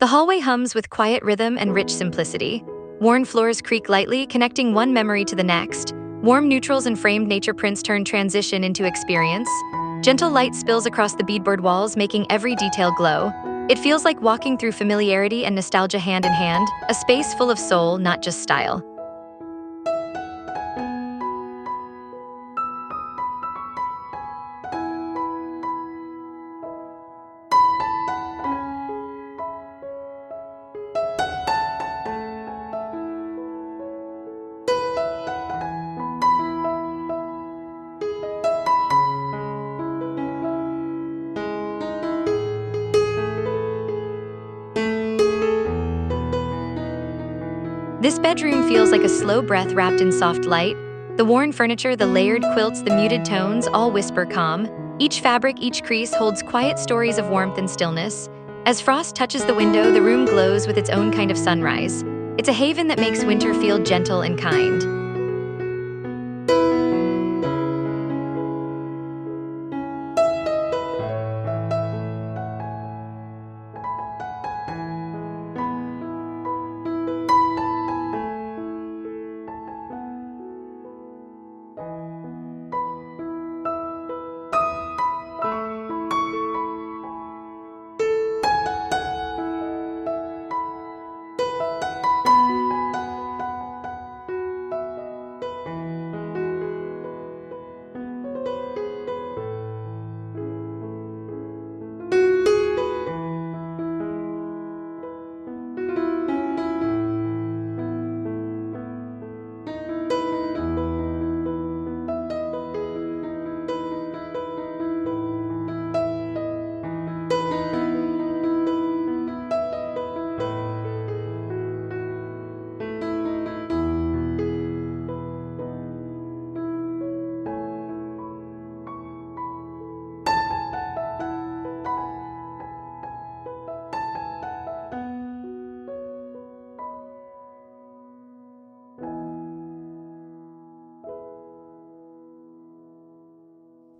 The hallway hums with quiet rhythm and rich simplicity. Worn floors creak lightly, connecting one memory to the next. Warm neutrals and framed nature prints turn transition into experience. Gentle light spills across the beadboard walls, making every detail glow. It feels like walking through familiarity and nostalgia hand in hand, a space full of soul, not just style. This bedroom feels like a slow breath wrapped in soft light. The worn furniture, the layered quilts, the muted tones all whisper calm. Each fabric, each crease holds quiet stories of warmth and stillness. As frost touches the window, the room glows with its own kind of sunrise. It's a haven that makes winter feel gentle and kind.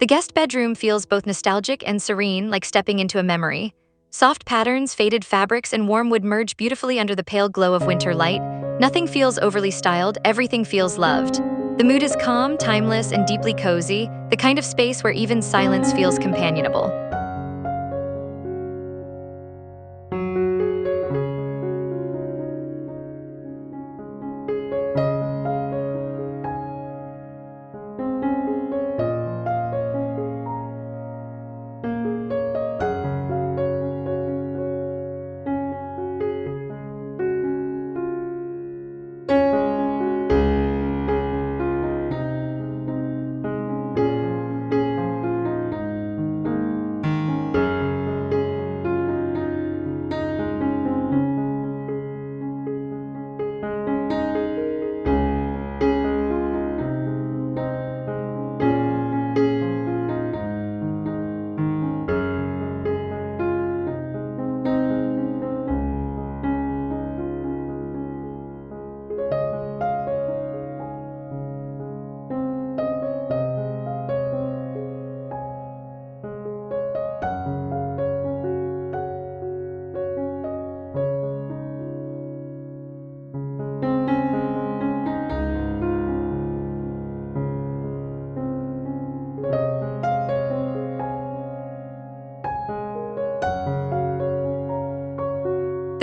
The guest bedroom feels both nostalgic and serene, like stepping into a memory. Soft patterns, faded fabrics, and warm wood merge beautifully under the pale glow of winter light. Nothing feels overly styled, everything feels loved. The mood is calm, timeless, and deeply cozy, the kind of space where even silence feels companionable.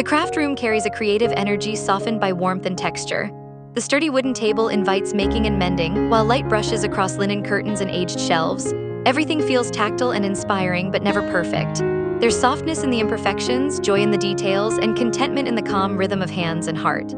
The craft room carries a creative energy softened by warmth and texture. The sturdy wooden table invites making and mending, while light brushes across linen curtains and aged shelves. Everything feels tactile and inspiring, but never perfect. There's softness in the imperfections, joy in the details, and contentment in the calm rhythm of hands and heart.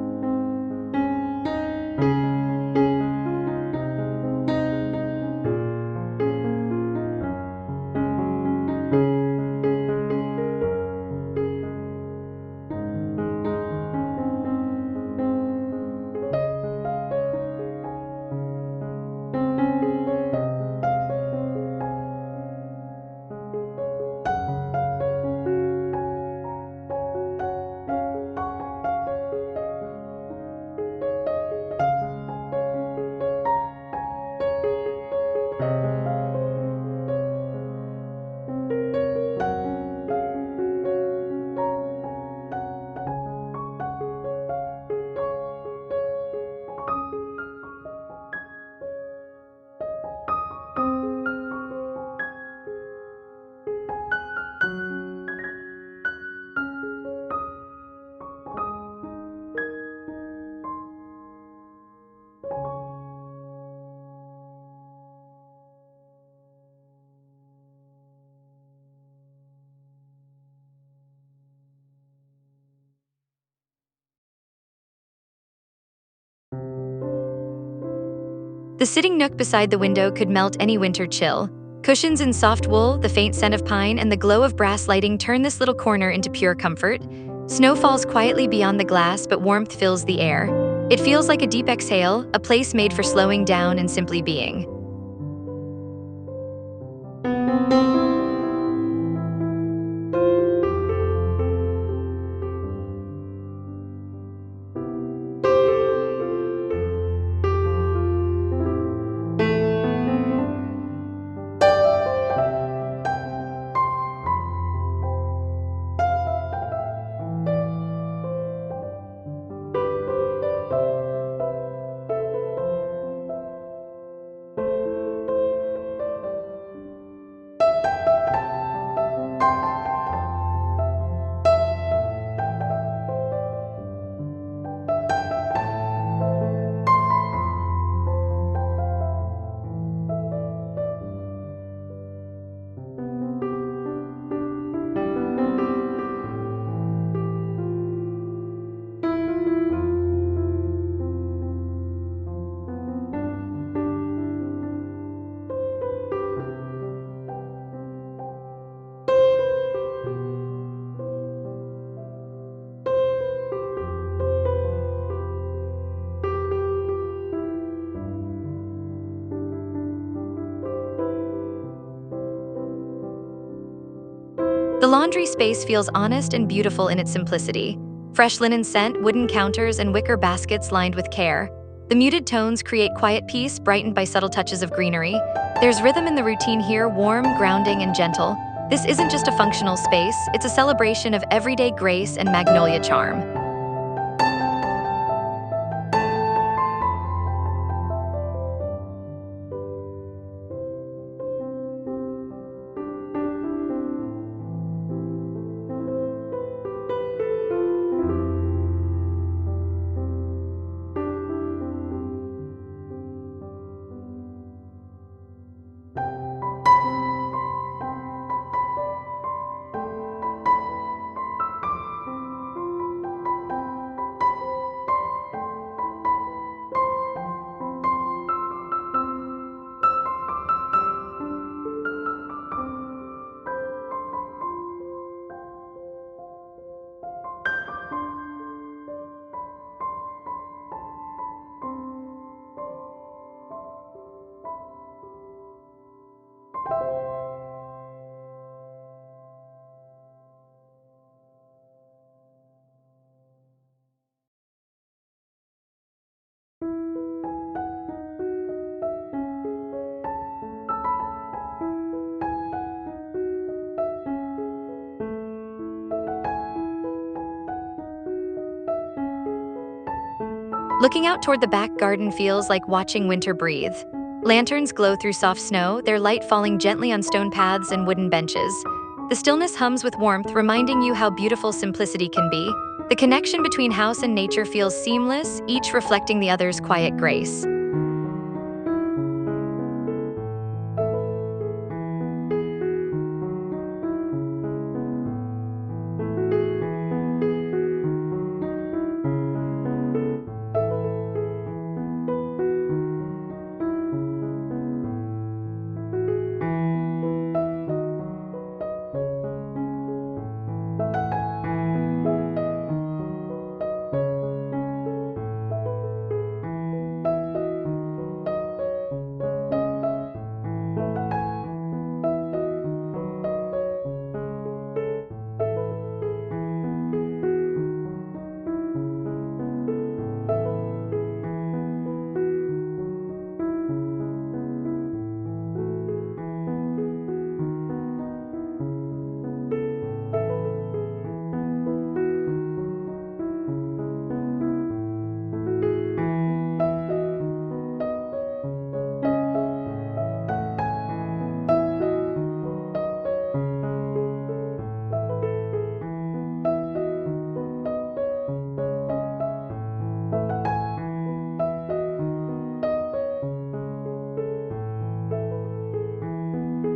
The sitting nook beside the window could melt any winter chill. Cushions in soft wool, the faint scent of pine, and the glow of brass lighting turn this little corner into pure comfort. Snow falls quietly beyond the glass, but warmth fills the air. It feels like a deep exhale, a place made for slowing down and simply being. The laundry space feels honest and beautiful in its simplicity. Fresh linen scent, wooden counters, and wicker baskets lined with care. The muted tones create quiet peace, brightened by subtle touches of greenery. There's rhythm in the routine here, warm, grounding, and gentle. This isn't just a functional space, it's a celebration of everyday grace and magnolia charm. Looking out toward the back garden feels like watching winter breathe. Lanterns glow through soft snow, their light falling gently on stone paths and wooden benches. The stillness hums with warmth, reminding you how beautiful simplicity can be. The connection between house and nature feels seamless, each reflecting the other's quiet grace.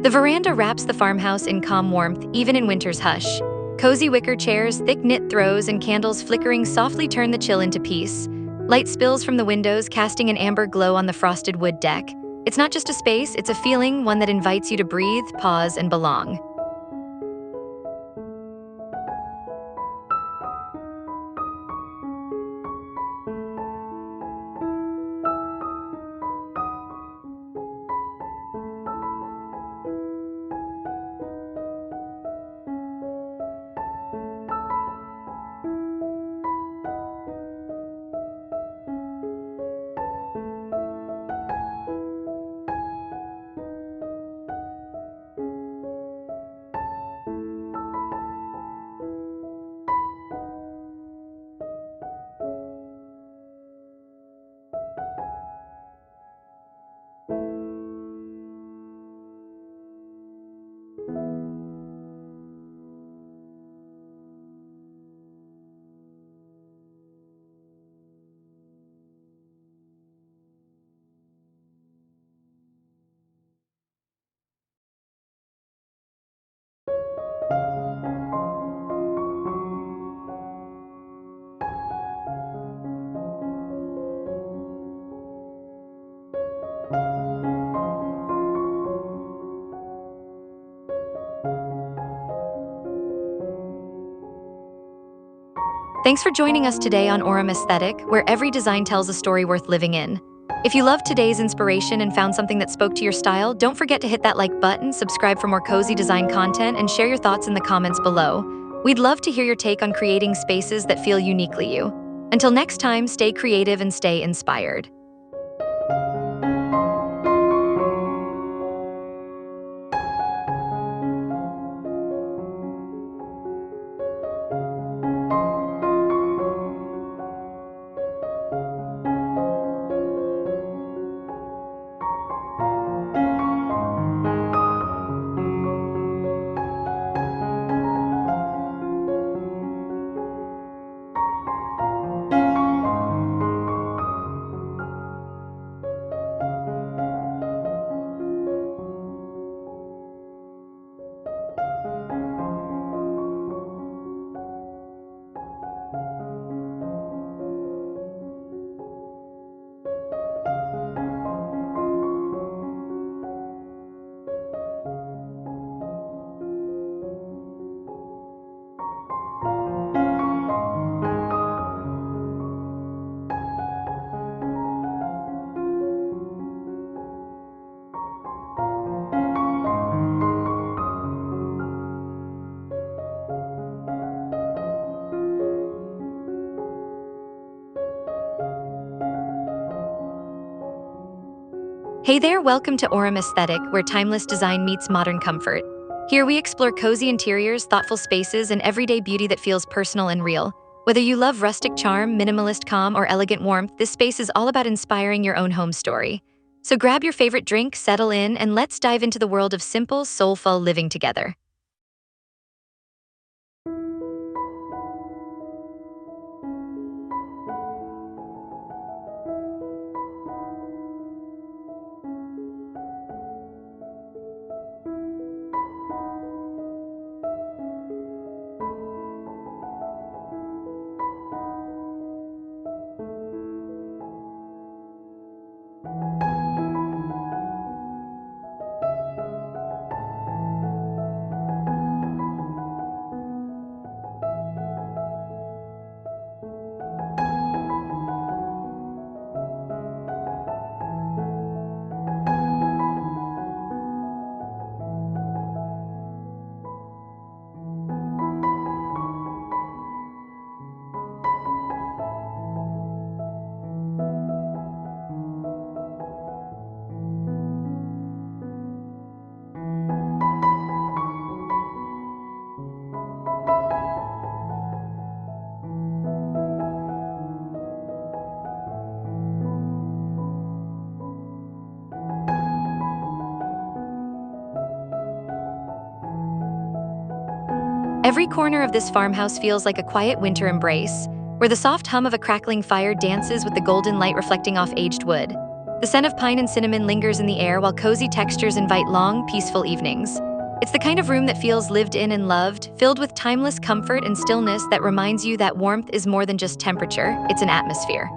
The veranda wraps the farmhouse in calm warmth, even in winter's hush. Cozy wicker chairs, thick knit throws, and candles flickering softly turn the chill into peace. Light spills from the windows, casting an amber glow on the frosted wood deck. It's not just a space, it's a feeling, one that invites you to breathe, pause, and belong. Thanks for joining us today on Aurum Aesthetic, where every design tells a story worth living in. If you loved today's inspiration and found something that spoke to your style, don't forget to hit that like button, subscribe for more cozy design content, and share your thoughts in the comments below. We'd love to hear your take on creating spaces that feel uniquely you. Until next time, stay creative and stay inspired. Hey there, welcome to Aurum Aesthetic, where timeless design meets modern comfort. Here we explore cozy interiors, thoughtful spaces, and everyday beauty that feels personal and real. Whether you love rustic charm, minimalist calm, or elegant warmth, this space is all about inspiring your own home story. So grab your favorite drink, settle in, and let's dive into the world of simple, soulful living together. Every corner of this farmhouse feels like a quiet winter embrace, where the soft hum of a crackling fire dances with the golden light reflecting off aged wood. The scent of pine and cinnamon lingers in the air while cozy textures invite long, peaceful evenings. It's the kind of room that feels lived in and loved, filled with timeless comfort and stillness that reminds you that warmth is more than just temperature, it's an atmosphere.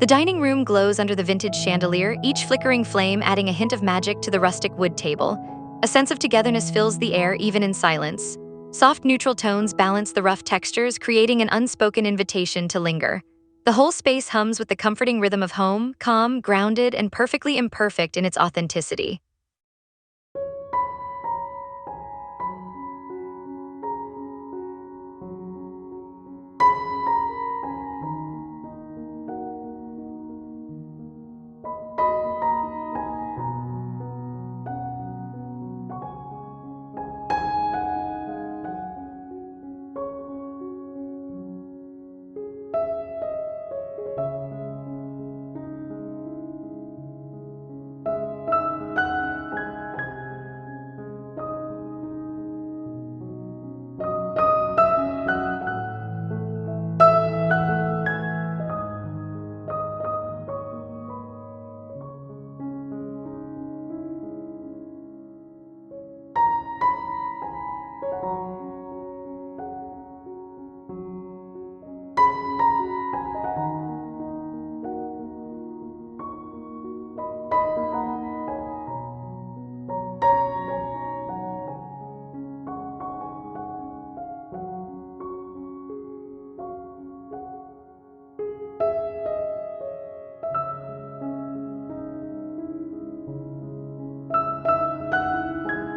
The dining room glows under the vintage chandelier, each flickering flame adding a hint of magic to the rustic wood table. A sense of togetherness fills the air even in silence. Soft neutral tones balance the rough textures, creating an unspoken invitation to linger. The whole space hums with the comforting rhythm of home, calm, grounded, and perfectly imperfect in its authenticity.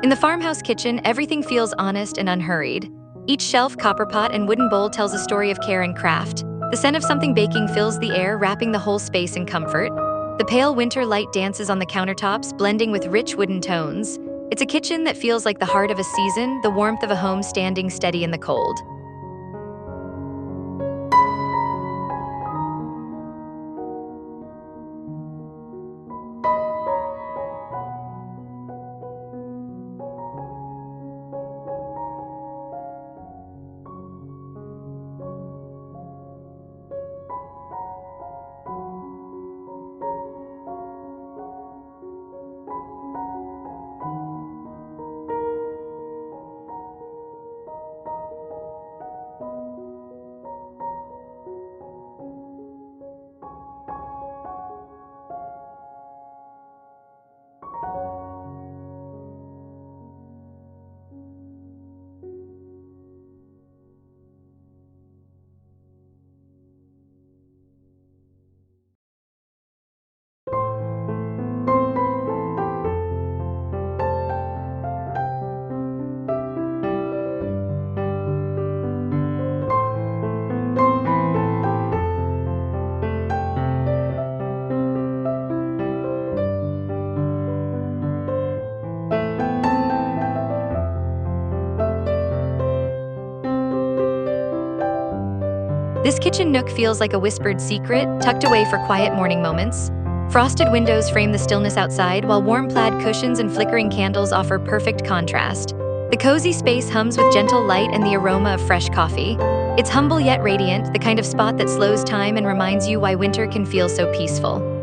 In the farmhouse kitchen, everything feels honest and unhurried. Each shelf, copper pot, and wooden bowl tells a story of care and craft. The scent of something baking fills the air, wrapping the whole space in comfort. The pale winter light dances on the countertops, blending with rich wooden tones. It's a kitchen that feels like the heart of a season, the warmth of a home standing steady in the cold. This kitchen nook feels like a whispered secret, tucked away for quiet morning moments. Frosted windows frame the stillness outside, while warm plaid cushions and flickering candles offer perfect contrast. The cozy space hums with gentle light and the aroma of fresh coffee. It's humble yet radiant, the kind of spot that slows time and reminds you why winter can feel so peaceful.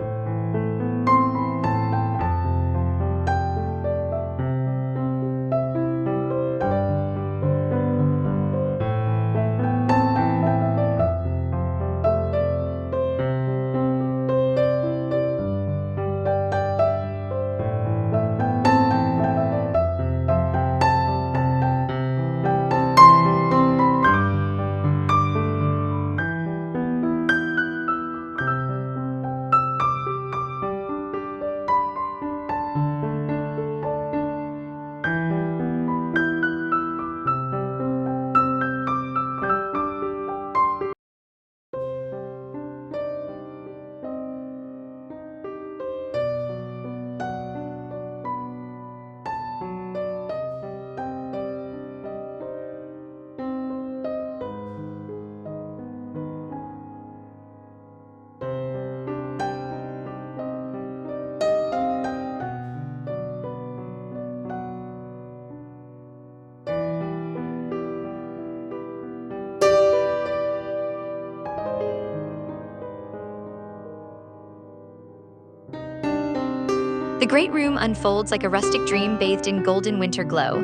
The great room unfolds like a rustic dream bathed in golden winter glow.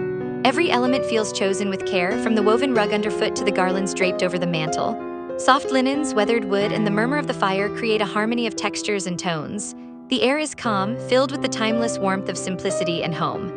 Every element feels chosen with care, from the woven rug underfoot to the garlands draped over the mantel. Soft linens, weathered wood, and the murmur of the fire create a harmony of textures and tones. The air is calm, filled with the timeless warmth of simplicity and home.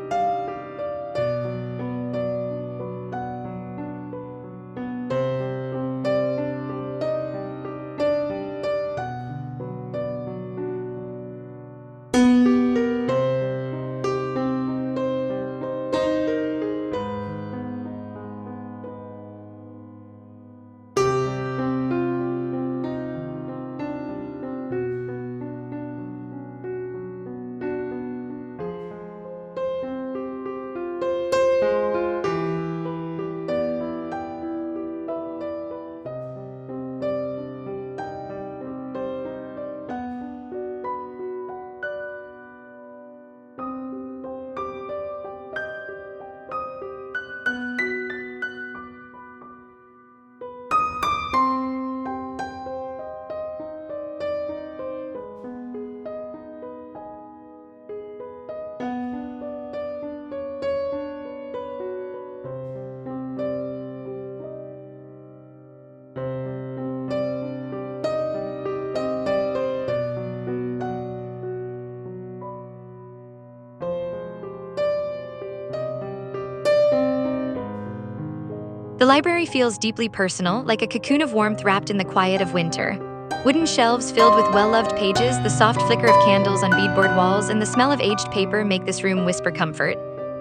The library feels deeply personal, like a cocoon of warmth wrapped in the quiet of winter. Wooden shelves filled with well-loved pages, the soft flicker of candles on beadboard walls, and the smell of aged paper make this room whisper comfort.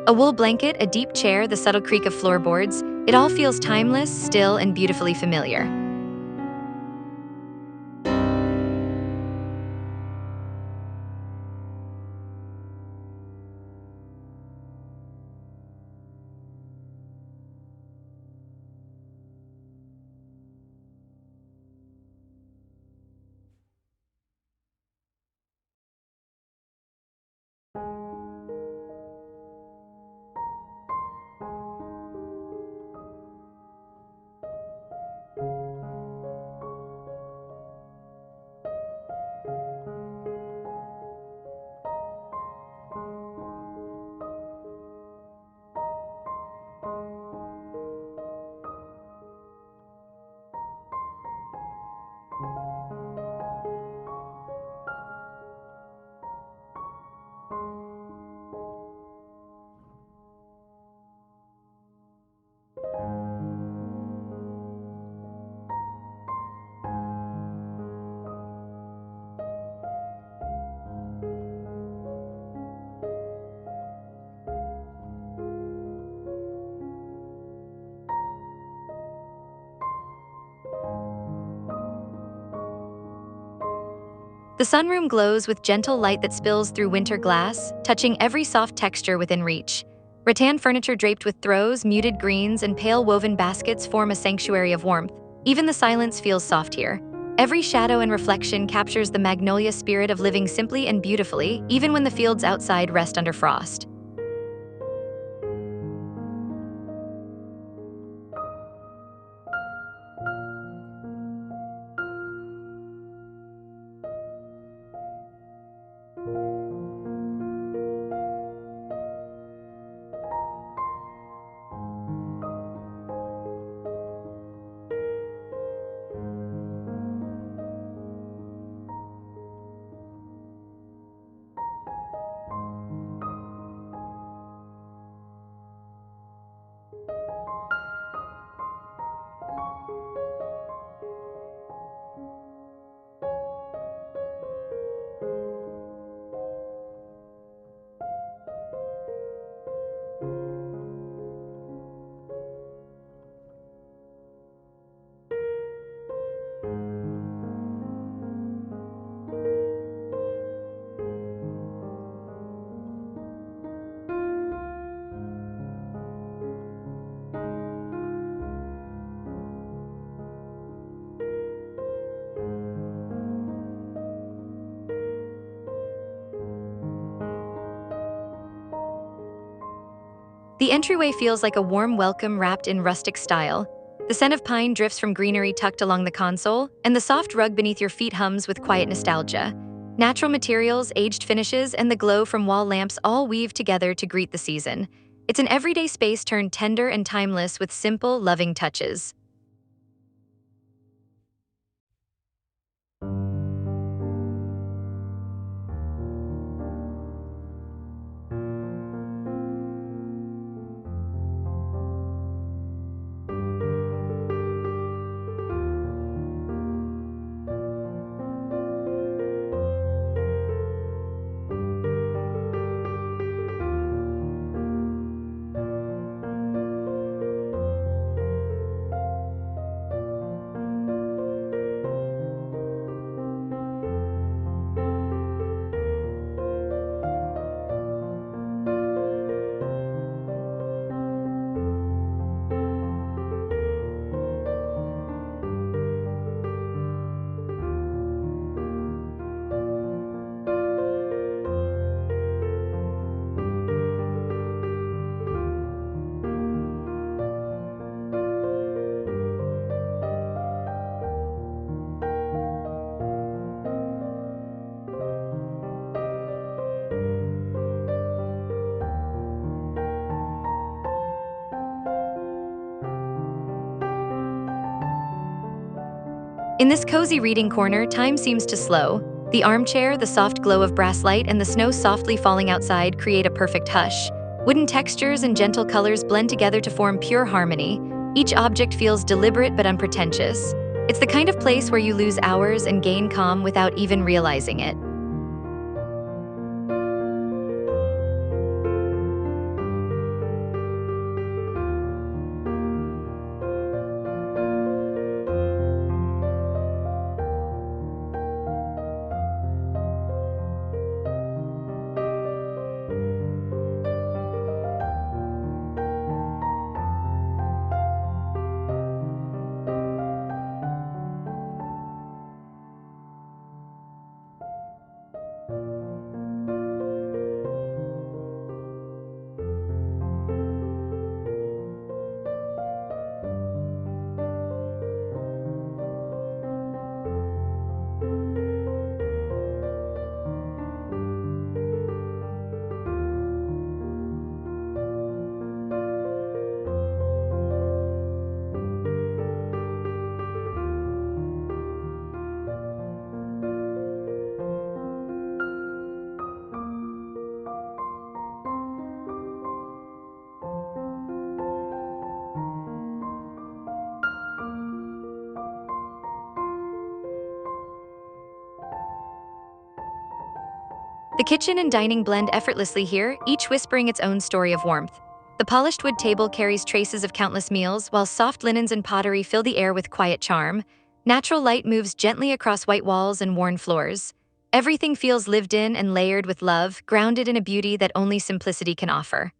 A wool blanket, a deep chair, the subtle creak of floorboards, it all feels timeless, still, and beautifully familiar. The sunroom glows with gentle light that spills through winter glass, touching every soft texture within reach. Rattan furniture draped with throws, muted greens, and pale woven baskets form a sanctuary of warmth. Even the silence feels soft here. Every shadow and reflection captures the magnolia spirit of living simply and beautifully, even when the fields outside rest under frost. The entryway feels like a warm welcome wrapped in rustic style. The scent of pine drifts from greenery tucked along the console, and the soft rug beneath your feet hums with quiet nostalgia. Natural materials, aged finishes, and the glow from wall lamps all weave together to greet the season. It's an everyday space turned tender and timeless with simple, loving touches. In this cozy reading corner, time seems to slow. The armchair, the soft glow of brass light, and the snow softly falling outside create a perfect hush. Wooden textures and gentle colors blend together to form pure harmony. Each object feels deliberate but unpretentious. It's the kind of place where you lose hours and gain calm without even realizing it. The kitchen and dining blend effortlessly here, each whispering its own story of warmth. The polished wood table carries traces of countless meals, while soft linens and pottery fill the air with quiet charm. Natural light moves gently across white walls and worn floors. Everything feels lived in and layered with love, grounded in a beauty that only simplicity can offer.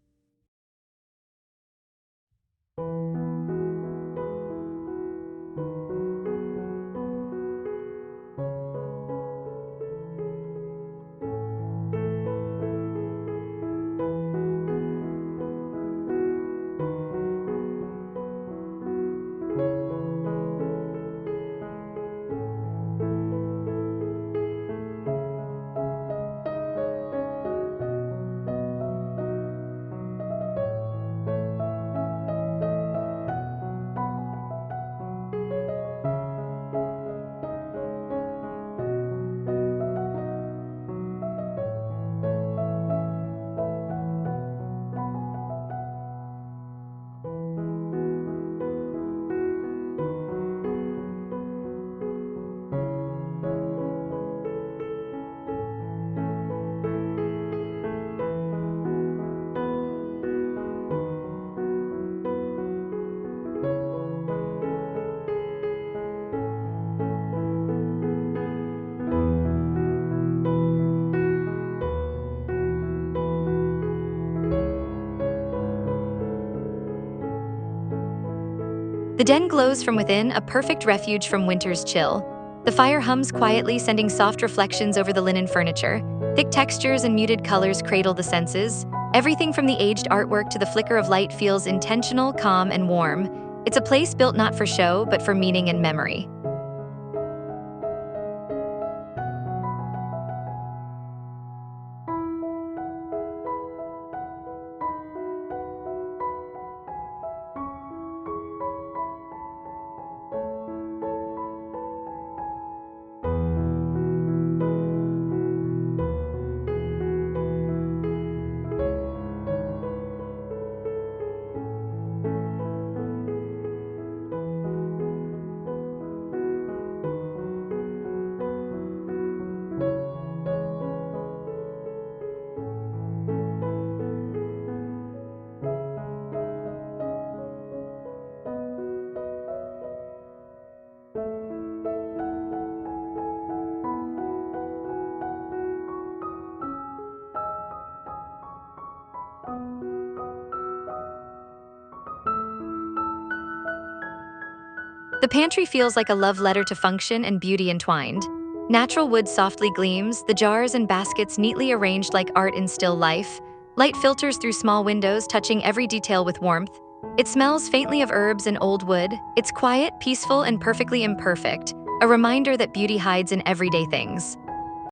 The den glows from within, a perfect refuge from winter's chill. The fire hums quietly, sending soft reflections over the linen furniture. Thick textures and muted colors cradle the senses. Everything from the aged artwork to the flicker of light feels intentional, calm, and warm. It's a place built not for show, but for meaning and memory. The pantry feels like a love letter to function and beauty entwined. Natural wood softly gleams, the jars and baskets neatly arranged like art in still life. Light filters through small windows, touching every detail with warmth. It smells faintly of herbs and old wood. It's quiet, peaceful, and perfectly imperfect, a reminder that beauty hides in everyday things.